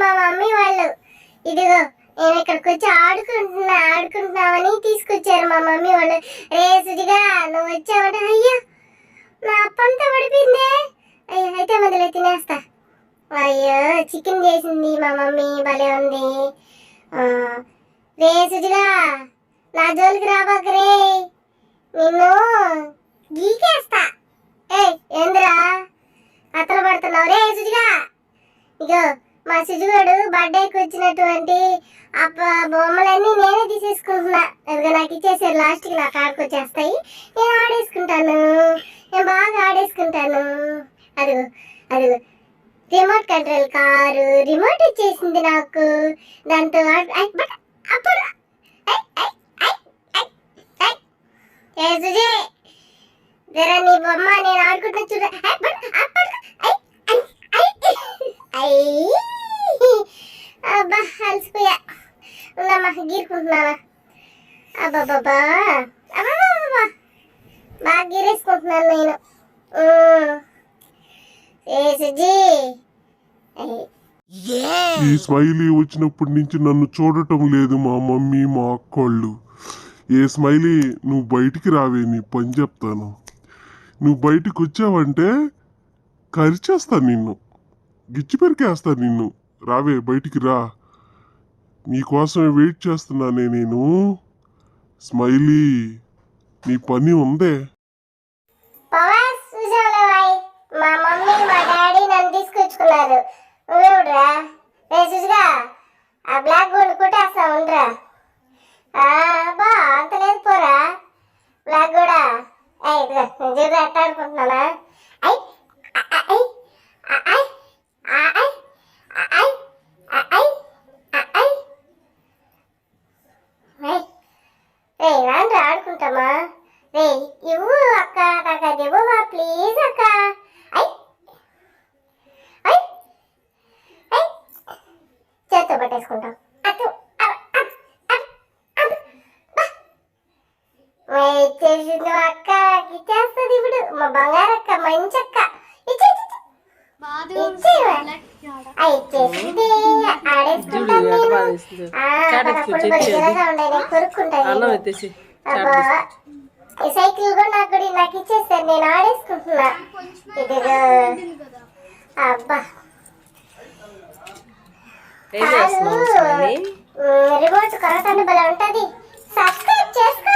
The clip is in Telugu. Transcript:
మా మమ్మీ వాళ్ళు. ఇదిగో నేను ఇక్కడికి వచ్చి ఆడుకుంటున్నామని తీసుకొచ్చారు మా మమ్మీ వాళ్ళు. రే సుజిగా నువ్వు వచ్చావంటే అయ్యా నా అప్పంతా పడిపోయిందే. అయ్యో అయితే మొదలు తినేస్తా. అయ్యో చికెన్ చేసింది మా మమ్మీ, భలే ఉంది. రే సుజిగా నా జోలికి రాబాకరే, నిన్ను గీకేస్తా. ఏందిరా అతను పడుతున్నావు? రే సుజిగా ఇగో మా సుజిగాడు బర్త్డేకి వచ్చినటువంటి బొమ్మలన్నీ నేనే తీసేసుకుంటున్నా. అదిగో నాకు ఇచ్చేసారు, లాస్ట్కి నా కాడికి వచ్చేస్తాయి. నేను ఆడేసుకుంటాను, నేను బాగా ఆడేసుకుంటాను. అదిగో అదిగో రిమోట్ కంట్రోల్ కారు రిమోట్ ఇచ్చేసింది నాకు. దాంతో అప్పుడు ఏ సుజీ జరా నీ బొమ్మ నేను ఆడుకుంటున్నా చూడ. అబ్బా అలసిపోయా, ఉండమ్మా గీరుకుంటున్నావా? అబ్బాబ్బా అబ్బా బాగా గీరేసుకుంటున్నాను నేను. ఏ సుజీ ఈ స్మైలీ వచ్చినప్పటి నుంచి నన్ను చూడటం లేదు మా మమ్మీ మా అక్కోళ్ళు. ఏ స్మైలీ నువ్వు బయటికి రావే, నీ పని చెప్తాను. నువ్వు బయటికి వచ్చావంటే కరిచేస్తాను నిన్ను, గిచ్చి పెరికేస్తాను నిన్ను. రావే బయటికి రా, నీకోసమే వెయిట్ చేస్తున్నానే నేను. స్మైలీ నీ పని ఉందే. మా మమ్మీ మా డాడీ నన్ను తీసుకొచ్చుకున్నారు. నువ్వేవుడ్రా రే సుజిగా ఆ బ్లాక్ బోర్డ్ కొట్టేస్తా ఉండరా. బా అంత లేదు పోరా బ్లాక్ కూడా. నిజంగా ఎట్లా ఆడుకుంటున్నానా? రాండ్రా ఆడుకుంటామా? రే ఇవ్వు అక్క, నాకు అది ఇవ్వవా ప్లీజ్ అక్క. చేత్తో పట్టేసుకుంటాం. ఇచ్చేసింది అక్క, ఇచ్చేస్తుంది ఇప్పుడు మా బంగారక్క, మంచి అక్క. ఇచ్చేసింది ఆడేసుకుంటాను నేను, కొరుక్కుంటాను. ఈ సైకిల్ కూడా నాకు ఇచ్చేస్తారు, నేను ఆడేసుకుంటున్నా. ఇదిగో అబ్బా రిమోట్ కొరటాన్ని భలే ఉంటది. సబ్స్క్రైబ్ చేసుకో.